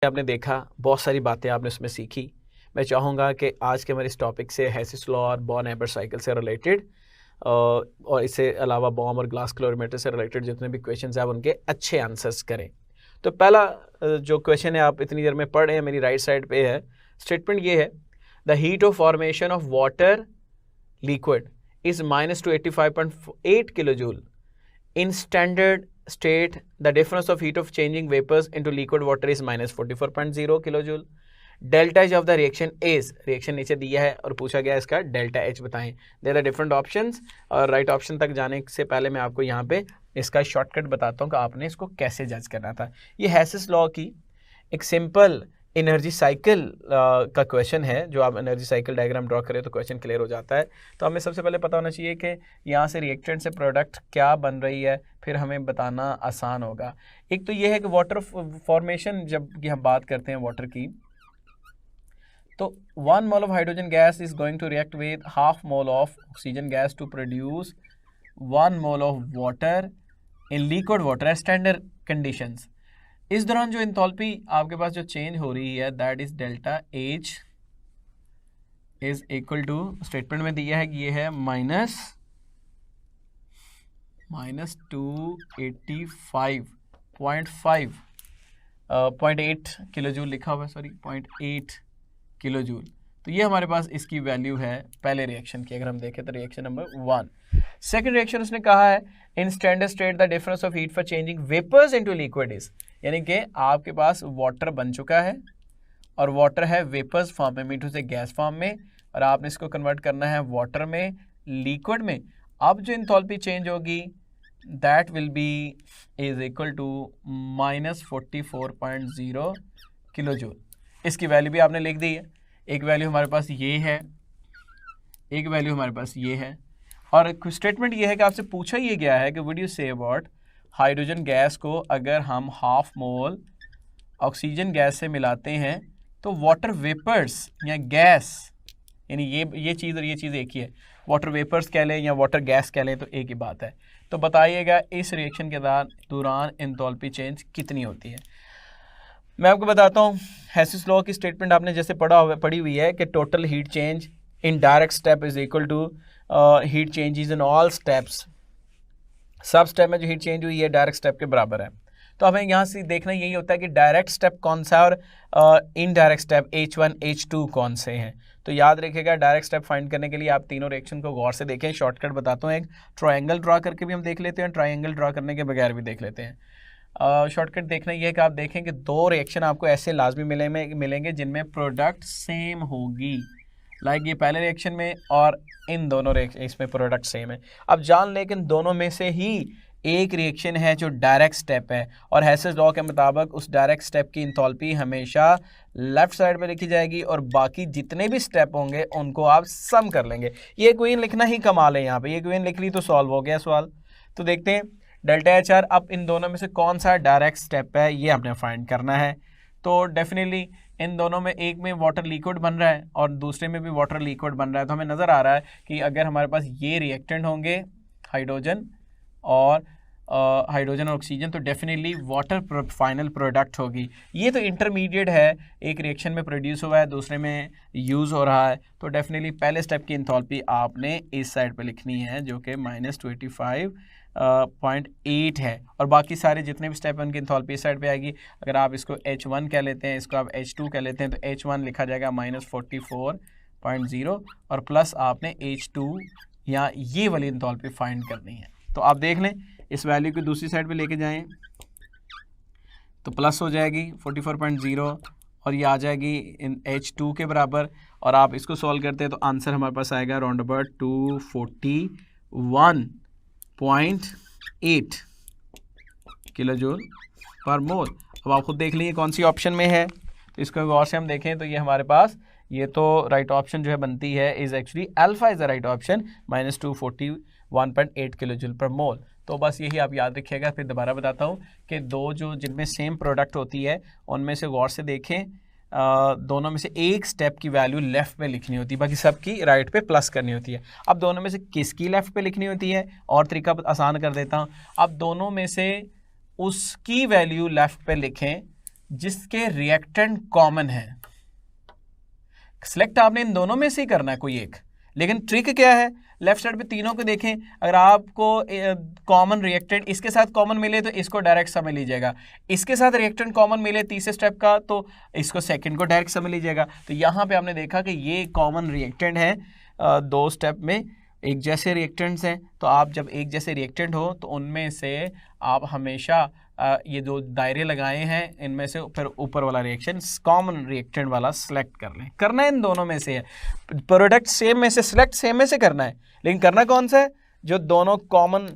आपने देखा, बहुत सारी बातें आपने उसमें सीखी। मैं चाहूँगा कि आज के हमारे इस टॉपिक से हेसिस लॉ और बॉर्न-एम्बर्ट साइकिल से रिलेटेड और इससे अलावा बॉम और ग्लास कैलोरीमीटर से रिलेटेड जितने भी क्वेश्चंस हैं आप उनके अच्छे आंसर्स करें। तो पहला जो क्वेश्चन है आप इतनी देर में पढ़ रहे हैं, मेरी राइट साइड पे है। स्टेटमेंट ये है, the heat of formation of water liquid is -285.8 kilojoule in standard state. The difference of heat of changing vapors into liquid water is -44.0 kilojoule. Delta H of the reaction is, reaction नीचे दिया है और पूछा गया इसका delta H बताएं। There are different options और right option तक जाने से पहले मैं आपको यहाँ पे इसका शॉर्टकट बताता हूँ कि आपने इसको कैसे जज करना था। ये हेसिस लॉ की एक सिंपल एनर्जी साइकिल का क्वेश्चन है। जो आप एनर्जी साइकिल डायग्राम ड्रॉ करें तो क्वेश्चन क्लियर हो जाता है। तो हमें सबसे पहले पता होना चाहिए कि यहाँ से रिएक्टेंट से प्रोडक्ट क्या बन रही है, फिर हमें बताना आसान होगा। एक तो ये है कि वाटर फॉर्मेशन, जब कि हम बात करते हैं वाटर की, तो 1 mole of hydrogen gas is going to react with half mole of oxygen gas to produce 1 mole of water in liquid water at standard conditions. इस दौरान जो इंथैल्पी आपके पास जो चेंज हो रही है that is delta H is equal to, statement में दिया है कि ये है -285.5 किलोजूल लिखा हुआ है, सॉरी 0.8 किलोजूल। तो ये हमारे पास इसकी वैल्यू है पहले रिएक्शन की। अगर हम देखें तो रिएक्शन नंबर 1। सेकंड रिएक्शन उसने कहा है, in standard state the difference of heat for changing vapours into liquid is, यानी कि आपके पास वाटर बन चुका है और वाटर है वेपर्स फॉर्म में, मीठू से गैस फॉर्म में, और आपने इसको कन्वर्ट करना है वाटर में, लिक्विड में। अब जो इंथैल्पी चेंज होगी that will be is equal to -44.0 kilojoule. इसकी वैल्यू भी आपने लिख दी है। एक वैल्यू हमारे पास ये है, एक वैल्यू हमारे पास ये है, और स्टेटमेंट ये है कि आपसे पूछा ये गया है कि would you say about hydrogen gas को अगर हम हाफ मोल ऑक्सीजन गैस से मिलाते हैं तो वाटर वेपर्स या गैस, यानी ये चीज़ और ये चीज़ एक ही है, वाटर वेपर्स कह लें या वाटर गैस कह लें तो एक ही बात है। तो बताइएगा इस रिएक्शन के दौरान एंथैल्पी चेंज कितनी होती है। मैं आपको बताता हूँ, हेसिस लॉ की स्टेटमेंट आपने जैसे पढ़ी हुई है कि total heat change in direct step is equal to heat changes in all steps. सब स्टेप में जो हीट चेंज हुई है डायरेक्ट स्टेप के बराबर है। तो हमें यहाँ से देखना यही होता है कि डायरेक्ट स्टेप कौन सा है और इनडायरेक्ट स्टेप H1 H2 कौन से हैं। तो याद रखिएगा, डायरेक्ट स्टेप फाइंड करने के लिए आप तीनों रिएक्शन को गौर से देखें। शॉर्टकट बताता हूँ, एक ट्रायंगल ड्रा करके भी हम देख लेते हैं, ट्रायंगल ड्रा करने के बगैर भी देख लेते हैं। शॉर्टकट देखना यह है कि आप देखें कि दो रिएक्शन आपको ऐसे लाजमी मिलेंगे जिनमें प्रोडक्ट सेम होगी, लाइक ये पहले रिएक्शन में और इन दोनों इसमें प्रोडक्ट सेम है। अब जान लें कि दोनों में से ही एक रिएक्शन है जो डायरेक्ट स्टेप है, और हेसिस लॉ के मुताबिक उस डायरेक्ट स्टेप की इंथैल्पी हमेशा लेफ्ट साइड पे लिखी जाएगी और बाकी जितने भी स्टेप होंगे उनको आप सम कर लेंगे। ये इक्वेशन लिखना ही कमाल है, यहाँ पे ये इक्वेशन लिख ली तो सॉल्व हो गया सवाल। तो देखते हैं डेल्टा एच आर, अब इन दोनों में से कौन सा डायरेक्ट स्टेप है ये आपने फाइंड करना है। तो डेफिनेटली इन दोनों में एक में वाटर लिक्विड बन रहा है और दूसरे में भी वाटर लिक्विड बन रहा है। तो हमें नज़र आ रहा है कि अगर हमारे पास ये रिएक्टेंट होंगे हाइड्रोजन और ऑक्सीजन, तो डेफिनेटली वाटर फाइनल प्रोडक्ट होगी। ये तो इंटरमीडिएट है, एक रिएक्शन में प्रोड्यूस हुआ है दूसरे में यूज़ हो रहा है। तो डेफिनेटली पहले स्टेप की इंथैल्पी आपने इस साइड पे लिखनी है जो कि -285.8 है, और बाकी सारे जितने भी स्टेप हैं उनकी इंथैल्पी इस साइड पे आएगी। अगर आप इसको H1 कह लेते हैं, इसको आप H2 कह लेते हैं, तो H1 लिखा जाएगा -44.0 और प्लस आपने H2 या ये वाली इंथैल्पी फाइंड करनी है। तो आप देख लें, इस वैल्यू को दूसरी साइड पे लेके जाएं तो प्लस हो जाएगी 44.0 और ये आ जाएगी इन H2 के बराबर, और आप इसको सॉल्व करते हैं तो आंसर हमारे पास आएगा अराउंड अबाउट 241.8 किलोजूल पर मोल। अब आप खुद देख लीजिए कौन सी ऑप्शन में है। तो इसको गौर से हम देखें तो ये हमारे पास ये तो राइट ऑप्शन जो है बनती है is actually alpha is the right option, -241.8 kilojoule पर मोल। तो बस यही आप याद रखिएगा। फिर दोबारा बताता हूँ कि दो जो जिनमें सेम प्रोडक्ट होती है उनमें से गौर से देखें, दोनों में से एक स्टेप की वैल्यू लेफ़्ट पे लिखनी होती है, बाकी सब की राइट पे प्लस करनी होती है। अब दोनों में से किसकी लेफ़्ट पे लिखनी होती है, और तरीका आसान कर देता हूँ। अब दोनों में से उसकी वैल्यू लेफ़्ट पे लिखें जिसके रिएक्टेंट कॉमन है। सिलेक्ट आपने इन दोनों में से ही करना है कोई एक, लेकिन ट्रिक क्या है, लेफ्ट साइड पे तीनों को देखें, अगर आपको कॉमन रिएक्टेंट इसके साथ कॉमन मिले तो इसको डायरेक्ट समझ लीजिएगा, इसके साथ रिएक्टेंट कॉमन मिले तीसरे स्टेप का तो इसको सेकंड को डायरेक्ट समझ लीजिएगा। तो यहाँ पे आपने देखा कि ये कॉमन रिएक्टेंट है, दो स्टेप में एक जैसे रिएक्टेंट्स हैं, तो आप जब एक जैसे रिएक्टेंट हो तो उनमें से आप हमेशा ये जो दायरे लगाए हैं इनमें से फिर ऊपर वाला रिएक्शन कॉमन रिएक्टेंट वाला सिलेक्ट कर लें। करना है इन दोनों में से है, प्रोडक्ट सेम में से सिलेक्ट सेम में से करना है, लेकिन करना कौन सा है, जो दोनों कॉमन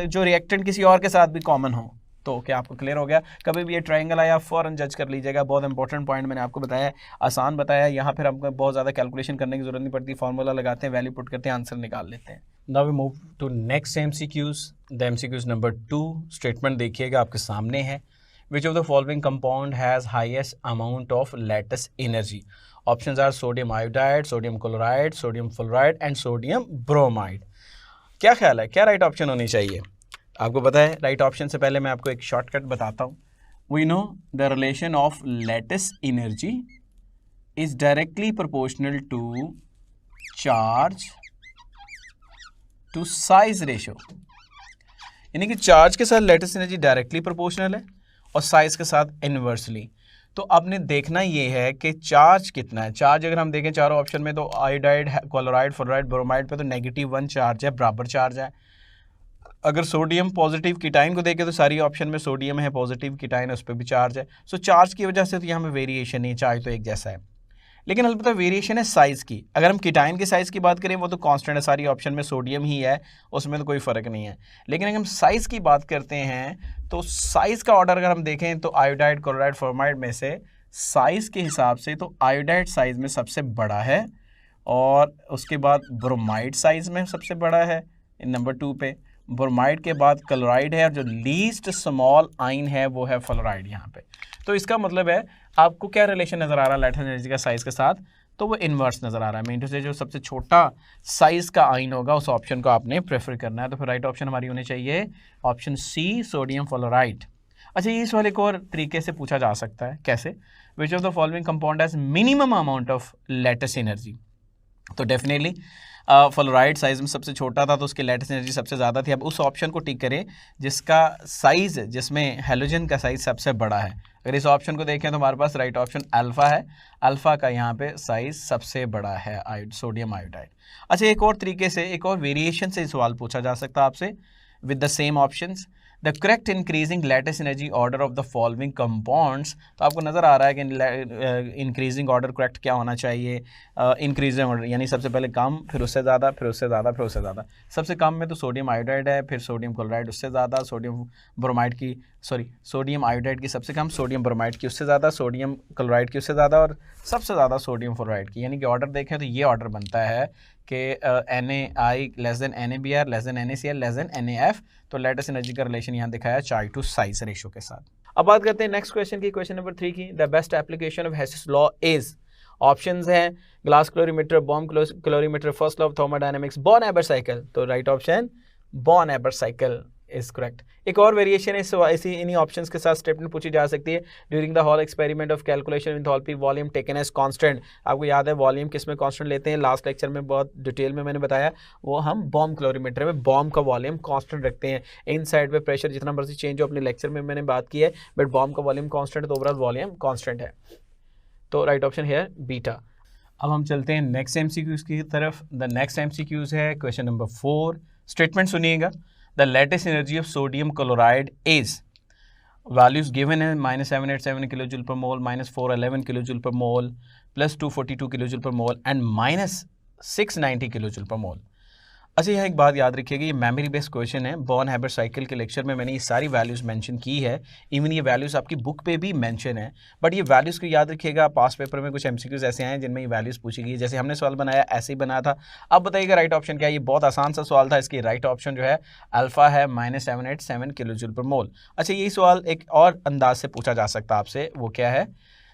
जो रिएक्टेंट किसी और के साथ भी कॉमन हो। तो क्या आपको क्लियर हो गया? कभी भी ये ट्रायंगल आया फ़ौरन जज कर लीजिएगा, बहुत इंपॉर्टेंट पॉइंट मैंने आपको बताया, आसान बताया। यहाँ फिर हमको बहुत ज़्यादा कैलकुलेशन करने की जरूरत नहीं पड़ती, फार्मूला लगाते हैं, वैल्यू पुट करते हैं, आंसर निकाल लेते हैं। Now we move to next MCQs। The MCQs number 2, statement देखिएगा आपके सामने है। Which of the following compound has highest amount of lattice energy? Options are sodium iodide, sodium chloride, sodium fluoride and sodium bromide. क्या ख्याल है, क्या right option होनी चाहिए? आपको पता है राइट ऑप्शन से पहले मैं आपको एक शॉर्टकट बताता हूँ। We know the relation of lattice energy is directly proportional to charge to size ratio, यानी कि चार्ज के साथ लैटिस एनर्जी डायरेक्टली प्रोपोर्शनल है और साइज के साथ इनवर्सली। तो आपने देखना ये है कि चार्ज कितना है। चार्ज अगर हम देखें चारों ऑप्शन में तो आयोडाइड, क्लोराइड, फ्लोराइड, ब्रोमाइड पे तो -1 चार्ज है, बराबर चार्ज है। अगर सोडियम पॉजिटिव कीटाइन को देखें तो सारी ऑप्शन में सोडियम है पॉजिटिव, कीटाइन उस पर भी चार्ज है। सो चार्ज की वजह से तो यहाँ पे वेरिएशन नहीं, चार्ज तो एक जैसा है, लेकिन अलबत्ता वेरिएशन है साइज़ की। अगर हम कीटाइन की साइज़ की बात करें वो तो कांस्टेंट है, सारी ऑप्शन में सोडियम ही है, उसमें तो कोई फ़र्क नहीं है। लेकिन अगर हम साइज़ की बात करते हैं तो साइज़ का ऑर्डर अगर हम देखें तो आयोडाइड, क्लोराइड, फ्लोराइड में से साइज़ के हिसाब से तो आयोडाइड साइज़ में सबसे बड़ा है और उसके बाद ब्रोमाइड साइज़ में सबसे बड़ा है नंबर 2 पे। ब्रोमाइड के बाद क्लोराइड है और जो लीस्ट स्मॉल आइन है वो है फ्लोराइड यहाँ पे। तो इसका मतलब है आपको क्या रिलेशन नज़र आ रहा है लैटिस एनर्जी का साइज़ के साथ, तो वो इन्वर्स नज़र आ रहा है। मीन टू से जो सबसे छोटा साइज़ का आइन होगा उस ऑप्शन को आपने प्रेफर करना है। तो फिर राइट ऑप्शन हमारी होनी चाहिए ऑप्शन सी, सोडियम फ्लोराइड। अच्छा, ये सवाल एक और तरीके से पूछा जा सकता है, कैसे? विच of the following compound has minimum amount of lattice energy? तो डेफिनेटली फ्लोराइड साइज़ में सबसे छोटा था तो उसकी लैटिस एनर्जी सबसे ज़्यादा थी। अब उस ऑप्शन को टिक करें जिसका साइज़, जिसमें हैलोजन का साइज़ सबसे बड़ा है। अगर इस ऑप्शन को देखें तो हमारे पास राइट ऑप्शन अल्फ़ा है, अल्फ़ा का यहाँ पे साइज़ सबसे बड़ा है सोडियम आयोडाइड। अच्छा, एक और तरीके से, एक और वेरिएशन से सवाल पूछा जा सकता है आपसे with the same options. The correct increasing lattice energy order of the following compounds. तो आपको नज़र आ रहा है कि इंक्रीजिंग ऑर्डर करेक्ट क्या होना चाहिए? इंक्रीजिंग ऑर्डर यानी सबसे पहले कम, फिर उससे ज़्यादा, फिर उससे ज़्यादा, फिर उससे ज़्यादा। सबसे कम में तो सोडियम आयोडाइड है, फिर सोडियम क्लोराइड उससे ज़्यादा, सोडियम आयोडाइड की सबसे कम, सोडियम ब्रोमाइड की उससे ज़्यादा, सोडियम क्लोराइड की उससे ज़्यादा और सबसे ज़्यादा सोडियम फ्लोराइड की। यानी कि ऑर्डर देखें तो ये ऑर्डर बनता है कि NaI less than NaBr less than NaCl less than NaF। तो लैटिस एनर्जी का रिलेशन यहाँ दिखाया चार्ज टू साइज रेशो के साथ। अब बात करते हैं नेक्स्ट क्वेश्चन की, क्वेश्चन नंबर 3 की। The best application of Hess's law is, options हैं ग्लास क्लोरीमीटर, बॉर्न calorimeter, first law of thermodynamics, Born Haber cycle. तो right option Born Haber cycle is correct. एक और वेरिएशन इसी इन्हीं ऑप्शंस के साथ स्टेटमेंट पूछी जा सकती है। During the whole experiment of calculation enthalpy volume taken as constant. आपको याद है वॉल्यूम किस में कांस्टेंट लेते हैं? लास्ट लेक्चर में बहुत डिटेल में मैंने बताया, वो हम बॉर्न क्लोरीमीटर में बॉर्न का वॉल्यूम कांस्टेंट रखते हैं। इन साइड पे प्रेशर जितना मर्जी चेंज हो, अपने लेक्चर में मैंने बात की है, बट बॉर्न का वॉल्यूम कांस्टेंट है तो ओवरऑल वॉल्यूम कांस्टेंट है। तो राइट ऑप्शन है बीटा। अब हम चलते हैं नेक्स्ट MCQs की तरफ। द नेक्स्ट MCQs है क्वेश्चन नंबर 4। स्टेटमेंट सुनिएगा। The lattice energy of sodium chloride is, values given है -787 किलो जूल पर मोल, -411 किलो जूल पर मोल, +242 किलो जूल पर मोल एंड -690 किलो जूल पर मोल। अच्छा, यह एक बात याद रखिएगा, ये मेमोरी बेस्ड क्वेश्चन है। बॉर्न हैबर साइकिल के लेक्चर में मैंने ये सारी वैल्यूज़ मेंशन की है, इवन ये वैल्यूज़ आपकी बुक पे भी मेंशन है। बट ये वैल्यूज़ को याद रखिएगा, पास पेपर में कुछ MCQs ऐसे आए हैं जिनमें ये वैल्यूज़ पूछी गई, जैसे हमने सवाल बनाया ऐसे ही बना था। अब बताइएगा राइट ऑप्शन क्या है? ये बहुत आसान सा सवाल था, इसकी राइट ऑप्शन जो है अल्फ़ा है, -787 किलो जूल पर मोल। अच्छा, यही सवाल एक और अंदाज से पूछा जा सकता है आपसे, वो क्या है?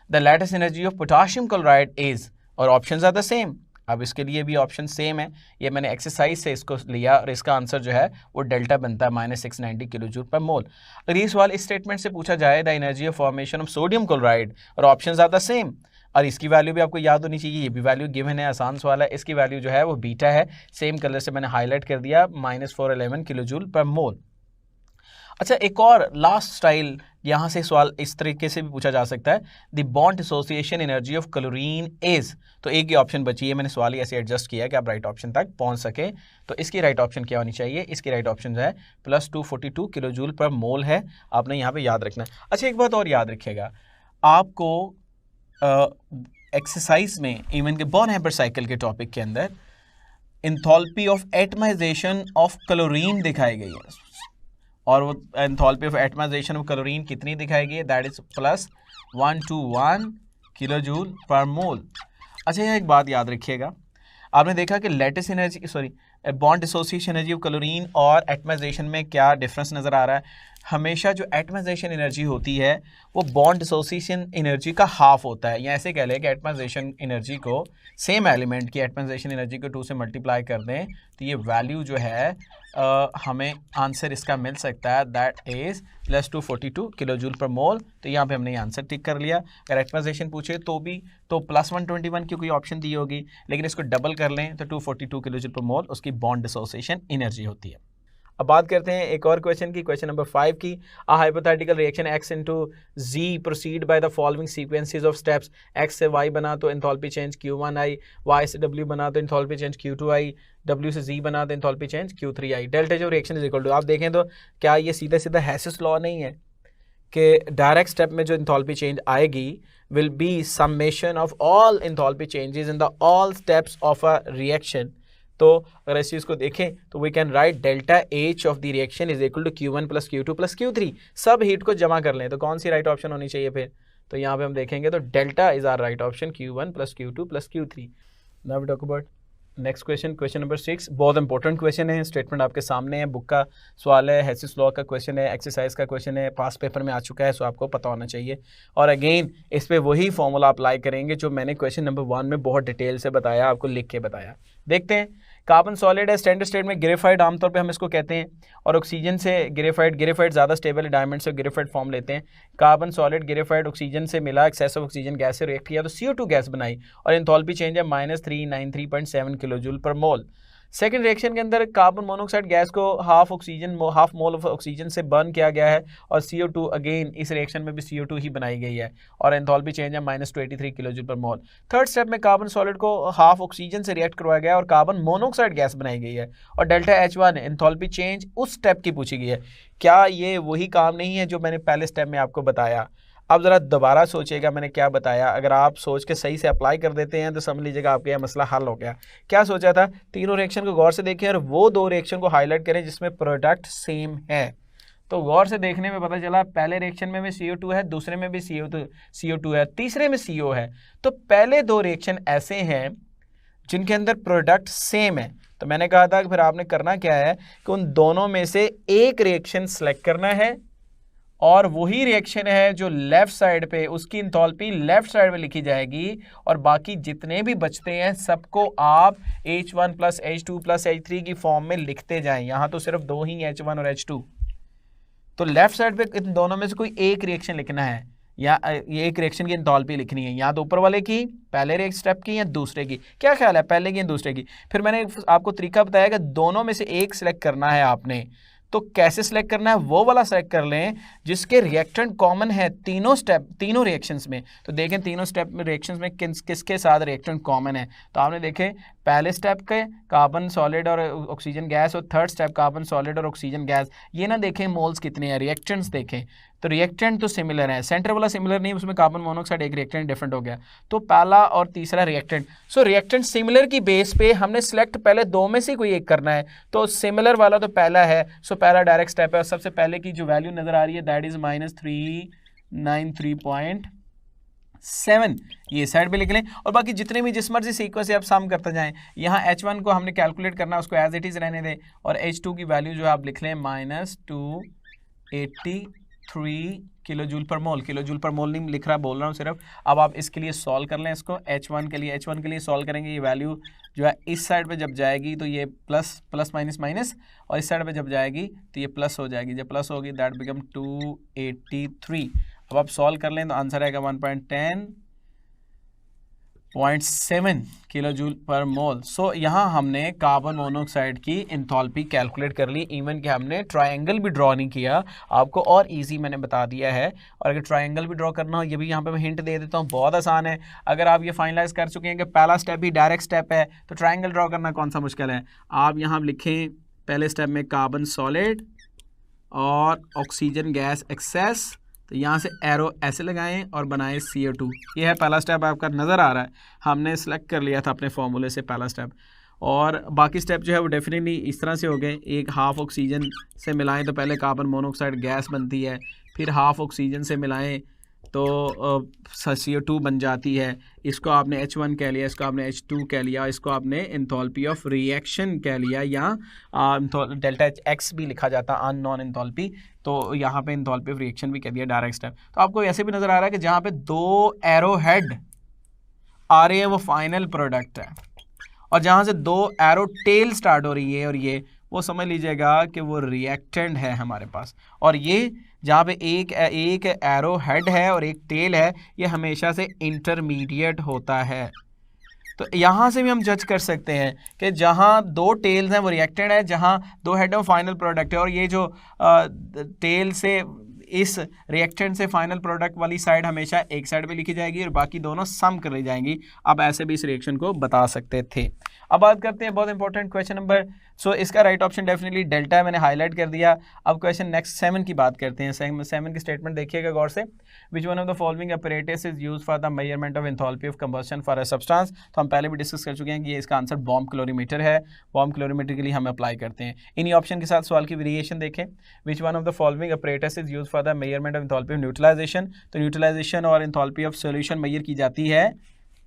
The lattice energy of potassium chloride is, और ऑप्शंस आर द सेम, अब इसके लिए भी ऑप्शन सेम है, ये मैंने एक्सरसाइज से इसको लिया और इसका आंसर जो है वो डेल्टा बनता है -690 किलो जूल पर मोल। अगर ये सवाल इस स्टेटमेंट से पूछा जाए the energy of formation of sodium chloride और ऑप्शन आर द सेम, और इसकी वैल्यू भी आपको याद होनी चाहिए, ये भी वैल्यू गिवन है, आसान सवाल है। इसकी वैल्यू जो है वो बीटा है, सेम कलर से मैंने हाईलाइट कर दिया, -411 किलो जूल पर मोल। अच्छा, एक और लास्ट स्टाइल यहाँ से सवाल इस तरीके से भी पूछा जा सकता है, the bond association energy of chlorine is, तो एक ही ऑप्शन बची है, मैंने सवाल ही ऐसे एडजस्ट किया कि आप राइट ऑप्शन तक पहुँच सके। तो इसकी राइट ऑप्शन क्या होनी चाहिए, इसकी राइट ऑप्शन जो है +242 किलो जूल पर मोल है, आपने यहाँ पे याद रखना है। अच्छा, एक बात और याद रखिएगा, आपको एक्सरसाइज में इवन के बॉर्न हैम्पर साइकिल के टॉपिक के अंदर enthalpy of atomisation of chlorine दिखाई गई है, और वो enthalpy of atomisation of chlorine कितनी दिखाई गई है, दैट इज +121 किलो जूल पर मोल। अच्छा, यह एक बात याद रखिएगा, आपने देखा कि lattice energy bond association energy of chlorine और एटमाइजेशन में क्या डिफरेंस नज़र आ रहा है। हमेशा जो एटमाइजेशन एनर्जी होती है वो बॉन्ड एसोसिएशन एनर्जी का हाफ होता है, या ऐसे कह लें कि एटमाइजेशन एनर्जी को सेम एलिमेंट की एटमाइजेशन एनर्जी को 2 से मल्टीप्लाई कर दें तो ये वैल्यू जो है हमें आंसर इसका मिल सकता है, दैट इज़ +242 किलो जूल पर मोल। तो यहाँ पे हमने ये आंसर टिक कर लिया। अगर एटमाइजेशन पूछे तो भी तो +121 की कोई ऑप्शन दी होगी, लेकिन इसको डबल कर लें तो 242 किलो जूल पर मोल उसकी बॉन्ड एसोसिएशन एनर्जी होती है। अब बात करते हैं एक और क्वेश्चन की, क्वेश्चन नंबर 5 की। A hypothetical reaction x into z proceed by the following sequences of steps, x से y बना तो एंथैल्पी चेंज q1i, y से w बना तो एंथैल्पी चेंज q2i, w से z बना तो enthalpy change q3i। Delta of reaction is equal to, आप देखें तो क्या ये सीधा सीधा हेसिस लॉ नहीं है कि डायरेक्ट स्टेप में जो एंथैल्पी चेंज आएगी will be summation of all enthalpy changes in the all steps of a reaction. तो अगर इस चीज़ को देखें तो we can write delta H of the reaction is equal to Q1 + Q2 + Q3, सब हीट को जमा कर लें तो कौन सी राइट ऑप्शन होनी चाहिए फिर, तो यहाँ पे हम देखेंगे तो delta is our right option, Q1 + Q2 + Q3। Now we talk about next question, question number 6। बहुत इंपॉर्टेंट क्वेश्चन है, स्टेटमेंट आपके सामने है, बुक का सवाल है, हेसिस लॉ का क्वेश्चन है, एक्सरसाइज का क्वेश्चन है, पास पेपर में आ चुका है, सो आपको पता होना चाहिए। और अगेन इस पे वही फॉर्मूला अप्लाई करेंगे जो मैंने क्वेश्चन नंबर 1 में बहुत डिटेल से बताया, आपको लिख के बताया। देखते हैं, कार्बन सॉलिड है, स्टैंडर्ड स्टेट में ग्रेफाइट आमतौर पे हम इसको कहते हैं, और ऑक्सीजन से ग्रेफाइट ज़्यादा स्टेबल है, डायमंड से ग्रेफाइट फॉर्म लेते हैं। कार्बन सॉलिड ग्रेफाइट ऑक्सीजन से मिला, एक्सेस ऑफ ऑक्सीजन गैस से रिएक्ट किया तो CO2 गैस बनाई, और एंथैल्पी चेंज है -393.7 किलो जूल पर मोल। सेकेंड रिएक्शन के अंदर कार्बन मोनोऑक्साइड गैस को हाफ मोल ऑफ ऑक्सीजन से बर्न किया गया है, और CO2 अगेन इस रिएक्शन में भी CO2 ही बनाई गई है, और एंथैल्पी चेंज है -283 किलो जूल पर मोल। थर्ड स्टेप में कार्बन सॉलिड को हाफ ऑक्सीजन से रिएक्ट करवाया गया और कार्बन मोनोऑक्साइड गैस बनाई गई है, और डेल्टा H1 एंथैल्पी चेंज उस स्टेप की पूछी गई है। क्या ये वही काम नहीं है जो मैंने पहले स्टेप में आपको बताया? अब ज़रा दोबारा सोचिएगा मैंने क्या बताया, अगर आप सोच के सही से अप्लाई कर देते हैं तो समझ लीजिएगा आपका यह मसला हल हो गया। क्या सोचा था, तीनों रिएक्शन को गौर से देखें और वो 2 रिएक्शन को हाईलाइट करें जिसमें प्रोडक्ट सेम है। तो गौर से देखने में पता चला पहले रिएक्शन में भी CO2 है, दूसरे में भी CO2 है, तीसरे में CO है। तो पहले 2 रिएक्शन ऐसे हैं जिनके अंदर प्रोडक्ट सेम है, तो मैंने कहा था कि फिर आपने करना क्या है कि उन दोनों में से एक रिएक्शन सेलेक्ट करना है, और वही रिएक्शन है जो लेफ्ट साइड पे उसकी एंथैल्पी लेफ्ट साइड में लिखी जाएगी, और बाकी जितने भी बचते हैं सबको आप H1 + H2 + H3 की फॉर्म में लिखते जाएं। यहाँ तो सिर्फ 2 ही H1 और H2, तो लेफ्ट साइड पे इन दोनों में से कोई एक रिएक्शन लिखना है, या ये एक रिएक्शन की एंथैल्पी लिखनी है, या तो ऊपर वाले की पहले स्टेप की या दूसरे की। क्या ख्याल है, पहले की या दूसरे की? फिर मैंने आपको तरीका बताया कि दोनों में से एक सिलेक्ट करना है आपने, तो कैसे सिलेक्ट करना है, वो वाला सेलेक्ट कर लें जिसके रिएक्टेंट कॉमन है तीनों रिएक्शंस में। तो देखें तीनों स्टेप में रिएक्शंस में किसके साथ रिएक्टेंट कॉमन है, तो आपने देखे पहले स्टेप के कार्बन सॉलिड और ऑक्सीजन गैस, और थर्ड स्टेप कार्बन सॉलिड और ऑक्सीजन गैस। ये ना देखें मोल्स कितने हैं, रिएक्टेंट्स देखें, तो रिएक्टेंट तो सिमिलर है, सेंटर वाला सिमिलर नहीं, उसमें कार्बन मोनोऑक्साइड एक रिएक्टेंट डिफरेंट हो गया, तो पहला और तीसरा रिएक्टेंट। सो रिएक्टेंट सिमिलर की बेस पे हमने सेलेक्ट पहले 2 में से कोई एक करना है, तो सिमिलर वाला तो पहला है, सो पहला डायरेक्ट स्टेप है, और सबसे पहले की जो वैल्यू नजर आ रही है दैट इज -393.7, ये साइड पे लिख लें, और बाकी जितने भी जिस मर्जी सीक्वेंस से आप सम करते जाएं। यहाँ H1 को हमने कैलकुलेट करना है, उसको एज इट इज़ रहने दें, और H2 की वैल्यू जो आप लिख लें -280 किलो जूल पर मोल, किलो जूल पर मोल नहीं लिख रहा, बोल रहा हूँ सिर्फ। अब आप इसके लिए सॉल्व कर लें इसको, H1 के लिए सॉल्व करेंगे। ये वैल्यू जो है इस साइड पे जब जाएगी तो ये प्लस माइनस माइनस, और इस साइड पे जब जाएगी तो ये प्लस हो जाएगी। जब प्लस होगी दैट बिकम 283। अब आप सॉल्व कर लें तो आंसर आएगा 110.7 किलो जूल पर मोल। सो यहाँ हमने कार्बन मोनोऑक्साइड की एंथैल्पी कैलकुलेट कर ली, इवन कि हमने ट्रायंगल भी ड्रॉ नहीं किया, आपको और इजी मैंने बता दिया है। और अगर ट्रायंगल भी ड्रॉ करना हो, ये भी यहाँ पे मैं हिंट दे देता हूँ, बहुत आसान है। अगर आप ये फाइनलाइज कर चुके हैं कि पहला स्टेप ही डायरेक्ट स्टेप है, तो ट्रायंगल ड्रॉ करना कौन सा मुश्किल है। आप यहाँ लिखें पहले स्टेप में कार्बन सॉलिड और ऑक्सीजन गैस एक्सेस, तो यहाँ से एरो ऐसे लगाएं और बनाएं CO2। ये है पहला स्टेप, आपका नज़र आ रहा है, हमने सेलेक्ट कर लिया था अपने फॉर्मूले से पहला स्टेप। और बाकी स्टेप जो है वो डेफिनेटली इस तरह से हो गए। एक हाफ ऑक्सीजन से मिलाएं तो पहले कार्बन मोनोऑक्साइड गैस बनती है, फिर हाफ ऑक्सीजन से मिलाएं तो CO2 बन जाती है। इसको आपने H1 कह लिया, इसको आपने H2 कह लिया, इसको आपने एंथैल्पी ऑफ रिएक्शन कह लिया, या डेल्टा X भी लिखा जाता है अननोन एंथैल्पी, तो यहाँ पे एंथैल्पी ऑफ रिएक्शन भी कह दिया डायरेक्ट स्टेप। तो आपको ऐसे भी नज़र आ रहा है कि जहाँ पे 2 एरो हेड आ रहे हैं वो फाइनल प्रोडक्ट है, और जहाँ से 2 एरो टेल स्टार्ट हो रही है और ये, वो समझ लीजिएगा कि वो रिएक्टेंट है हमारे पास। और ये जहाँ पे एक एरो हेड है और एक टेल है, ये हमेशा से इंटरमीडिएट होता है। तो यहाँ से भी हम जज कर सकते हैं कि जहाँ 2 टेल्स हैं वो रिएक्टेंट है, जहाँ 2 हेड है वो फाइनल प्रोडक्ट है। और ये जो टेल से इस रिएक्टेंट से फाइनल प्रोडक्ट वाली साइड हमेशा एक साइड पे लिखी जाएगी और बाकी दोनों सम कर ली जाएंगी। अब ऐसे भी इस रिएक्शन को बता सकते थे। अब बात करते हैं बहुत इंपॉर्टेंट क्वेश्चन नंबर, सो इसका राइट ऑप्शन डेफिनेटली डेल्टा है, मैंने हाईलाइट कर दिया। अब क्वेश्चन नेक्स्ट 7 की बात करते हैं। 7 की स्टेटमेंट देखिएगा गौर से। विच one of the following apparatus is use for the measurement of enthalpy of combustion for a substance. तो हम पहले भी डिस्कस कर चुके हैं कि ये इसका आंसर बॉम्ब कैलोरीमीटर है। बॉम्ब कैलोरीमीटर के लिए हम अप्लाई करते हैं। इन्हीं ऑप्शन के साथ सवाल की वेरिएशन देखें। Which one of the following apparatus is use for the measurement of enthalpy of neutralisation. तो न्यूट्रलाइजेशन और एंथैल्पी ऑफ सॉल्यूशन मेजर की जाती है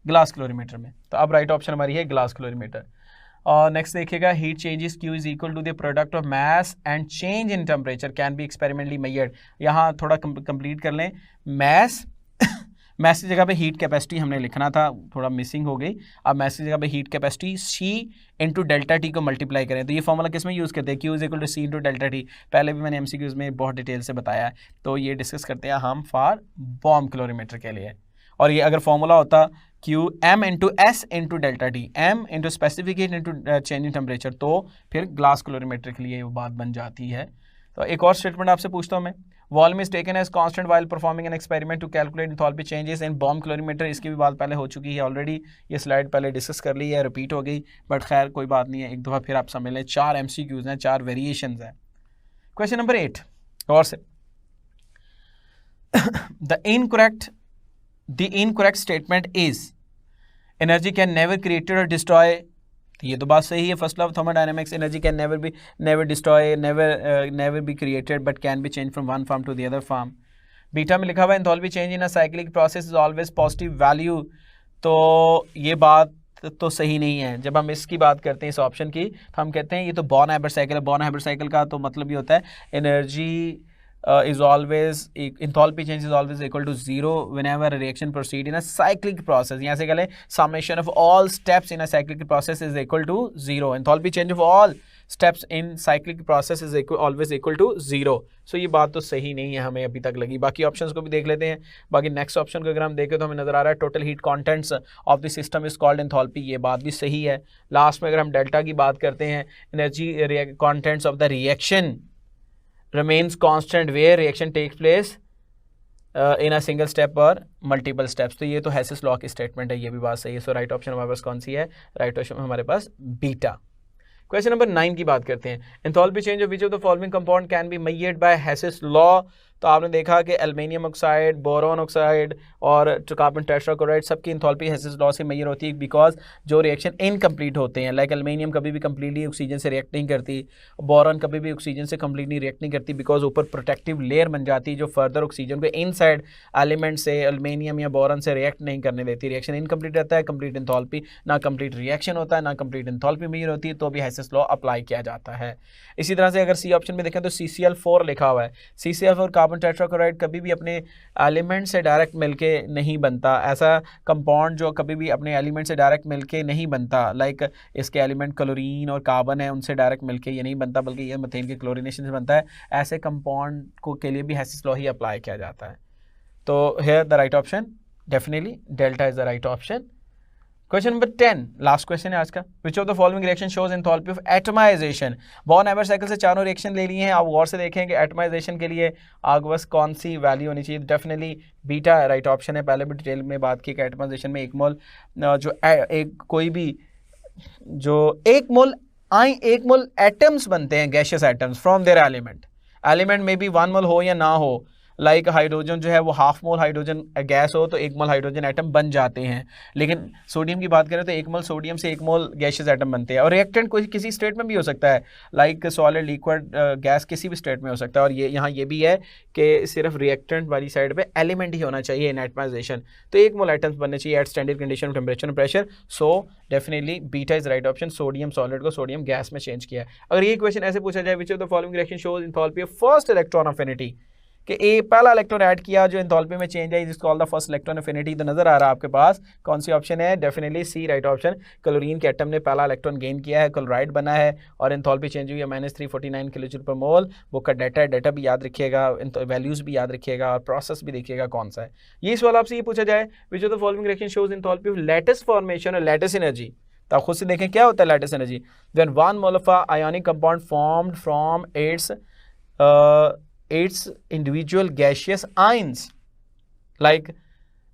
ग्लास कैलोरीमीटर में। तो अब राइट ऑप्शन हमारी है ग्लास कैलोरीमीटर। और नेक्स्ट देखिएगा, heat changes Q is equal to the product of mass and change in temperature can be experimentally measured. यहाँ थोड़ा कंप्लीट कर लें। मास की जगह पे हीट कैपेसिटी हमने लिखना था, थोड़ा मिसिंग हो गई। अब मास की जगह पे heat capacity C into delta T को मल्टीप्लाई करें। तो ये फॉर्मूला किस में यूज़ करते हैं, Q is equal to C into delta T. पहले भी मैंने MCQs में बहुत डिटेल से बताया है। तो ये डिस्कस करते हैं हम फॉर बॉम्ब कैलोरीमीटर के लिए। और ये अगर फॉर्मूला होता Q M into S into delta T, M into specific heat into change in temperature, तो फिर ग्लास कैलोरीमीटर के लिए वो बात बन जाती है। तो एक और स्टेटमेंट आपसे पूछता हूँ मैं, volume is taken as constant while performing an experiment to calculate enthalpy changes in bomb calorimeter. इसकी भी बात पहले हो चुकी है ऑलरेडी, ये स्लाइड पहले डिस्कस कर ली है, रिपीट हो गई, बट खैर कोई बात नहीं है, एक दफ़ा फिर आप समझ लें। 4 MCQs हैं, 4 वेरिएशंस हैं। क्वेश्चन नंबर 8 गौर से। The incorrect statement is energy can never created or destroy। तो ये तो बात सही है। First law of thermodynamics, energy can never destroy, never be created but can be change from one form to the other form. Beta में लिखा हुआ है enthalpy change in a cyclic process is always positive value. तो ये बात तो सही नहीं है। जब हम इसकी बात करते हैं इस ऑप्शन की, तो हम कहते हैं ये तो बॉर्न हाइब्रिड साइकिल है। बॉर्न हाइब्रिड साइकिल का तो मतलब ये होता है energy is always enthalpy change is always equal to 0 whenever a reaction proceed in a cyclic process। यहाँ से कह लें summation of all steps in a cyclic process is equal to 0। enthalpy change of all steps in cyclic process is always equal to 0। सो ये बात तो सही नहीं है, हमें अभी तक लगी। बाकी ऑप्शंस को भी देख लेते हैं। बाकी नेक्स्ट ऑप्शन को अगर हम देखें तो हमें नजर आ रहा है total heat contents of the system is called enthalpy. ये बात भी सही है। लास्ट में अगर हम डेल्टा की बात करते हैं, energy contents of the reaction remains constant where reaction takes place in a single step or multiple steps। तो ये तो हेसिस लॉ की स्टेटमेंट है, ये भी बात सही है। सो राइट ऑप्शन हमारे पास कौन सी है, राइट ऑप्शन हमारे पास बीटा। क्वेश्चन नंबर 9 की बात करते हैं। Enthalpy change of which of the following compound can be measured by Hess's law. तो आपने देखा कि एल्युमिनियम ऑक्साइड, बोरॉन ऑक्साइड और कार्बन टेट्राक्लोराइड सबकी एंथैल्पी हेसिस लॉ से मेजर होती है, बिकॉज जो रिएक्शन इनकम्प्लीट होते हैं, लाइक एल्युमिनियम कभी भी कंप्लीटली ऑक्सीजन से रिएक्ट नहीं करती, बोरॉन कभी भी ऑक्सीजन से कंप्लीटली रिएक्ट नहीं करती, बिकॉज ऊपर प्रोटेक्टिव लेयर बन जाती है जो फर्दर ऑक्सीजन को इनसाइड एलिमेंट से एल्युमिनियम या बोरॉन से रिएक्ट नहीं करने देती। रिएक्शन इनकम्प्लीट रहता है, कंप्लीट एंथैल्पी ना कंप्लीट रिएक्शन होता है, ना कंप्लीट एंथैल्पी मेजर होती है, तो भी हेसिस लॉ अप्लाई किया जाता है। इसी तरह से अगर सी ऑप्शन में देखें तो CCl4 लिखा हुआ है। CCl4 कार्बन टेट्राक्लोराइड कभी भी अपने एलिमेंट से डायरेक्ट मिलके नहीं बनता, ऐसा कंपाउंड जो कभी भी अपने एलिमेंट से डायरेक्ट मिलके नहीं बनता, लाइक इसके एलिमेंट क्लोरीन और कार्बन है, उनसे डायरेक्ट मिलके ये नहीं बनता, बल्कि ये मीथेन के क्लोरीनेशन से बनता है। ऐसे कंपाउंड को के लिए भी हेसिस लॉ ही अप्लाई किया जाता है। तो here the right option definitely delta is the right option. Question number 10, last question है आज का। Which of the following reaction shows enthalpy of atomisation. Born Haber cycle से चारों रिएक्शन ले लिए हैं, आप गौर से देखें कि एटमाइजेशन के लिए आपके पास कौन सी वैल्यू होनी चाहिए। डेफिनेटली बीटा राइट ऑप्शन है। पहले भी डिटेल में बात की कि एटमाइजेशन में एक मोल जो एक कोई भी जो एक मोल एटम्स बनते हैं, gaseous atoms from their element में भी 1 मोल हो या ना हो, लाइक हाइड्रोजन जो है वो हाफ मोल हाइड्रोजन गैस हो तो 1 मोल हाइड्रोजन एटम बन जाते हैं। लेकिन सोडियम की बात करें तो 1 मोल सोडियम से 1 मोल गैशियस एटम बनते हैं। और रिएक्टेंट कोई किसी स्टेट में भी हो सकता है, लाइक सॉलिड लिक्विड गैस किसी भी स्टेट में हो सकता है। और ये यहाँ ये भी है कि सिर्फ रिएक्टेंट वाली साइड पे एलिमेंट ही होना चाहिए इन एटमाइजेशन, तो 1 मोल एटम्स बनने चाहिए at standard condition of temperature and pressure. So definitely beta is right option. Sodium solid को सोडियम गैस में चेंज किया है। अगर ये क्वेश्चन ऐसे पूछा जाए which of the following reaction shows enthalpy of first electron affinity, कि ए पहला इलेक्ट्रॉन ऐड किया जो एंथैल्पी में चेंज आई, जिसको called the first electron affinity, तो नजर आ रहा है आपके पास कौन सी ऑप्शन है। डेफिनेटली सी राइट ऑप्शन। क्लोरीन के एटम ने पहला इलेक्ट्रॉन गेन किया है, क्लोराइड बना है और एंथैल्पी चेंज हुई है -349 किलोजूल पर मोल। वो का डाटा भी याद रखिएगा, वैल्यूज भी याद रखिएगा और प्रोसेस भी देखिएगा कौन सा है। ये सवाल आपसे ये पूछा जाए which of the following reaction shows enthalpy of lattice formation और लैटिस एनर्जी, तो आप खुद से देखें क्या होता है lattice energy. Then 1 mole of ionic compound formed from its individual gaseous ions, like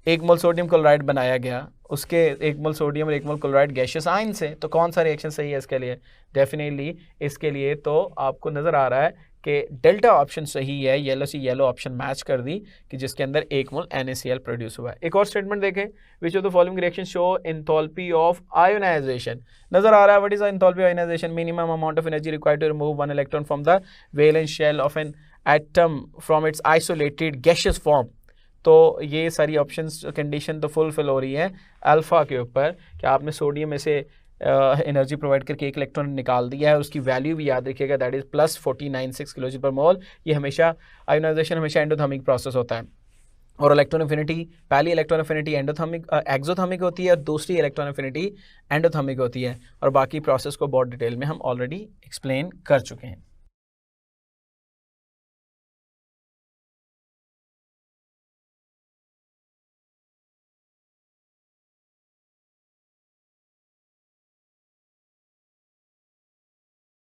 1 mole sodium chloride बनाया गया, उसके 1 मोल सोडियम और 1 मोल क्लोराइड गैशियस आयंस है। तो कौन सा रिएक्शन सही है इसके लिए। डेफिनेटली इसके लिए तो आपको नजर आ रहा है कि डेल्टा ऑप्शन सही है। येलो से येलो ऑप्शन मैच कर दी कि जिसके अंदर 1 मोल NaCl प्रोड्यूस हुआ है। एक और स्टेटमेंट देखें, which of the following reaction show enthalpy of ionization. नजर आ रहा है what is enthalpy of ionization, minimum amount of energy required to remove 1 electron from the valence shell of an atom from its isolated gaseous form. तो ये सारी options condition तो fulfil हो रही है अल्फा के ऊपर कि आपने सोडियम में से एनर्जी प्रोवाइड करके 1 इलेक्ट्रॉन निकाल दिया है, उसकी वैल्यू भी याद रखिएगा, दैट इज +496 किलोजूल पर मोल। ये हमेशा आयोनाइजेशन हमेशा एंडोथर्मिक प्रोसेस होता है। और इलेक्ट्रॉन एफिनिटी, पहली इलेक्ट्रॉन एफिनिटी एक्सोथर्मिक होती है और दूसरी इलेक्ट्रॉन एफिनिटी एंडोथर्मिक होती है। और बाकी प्रोसेस को बहुत डिटेल में हम ऑलरेडी एक्सप्लेन कर चुके हैं।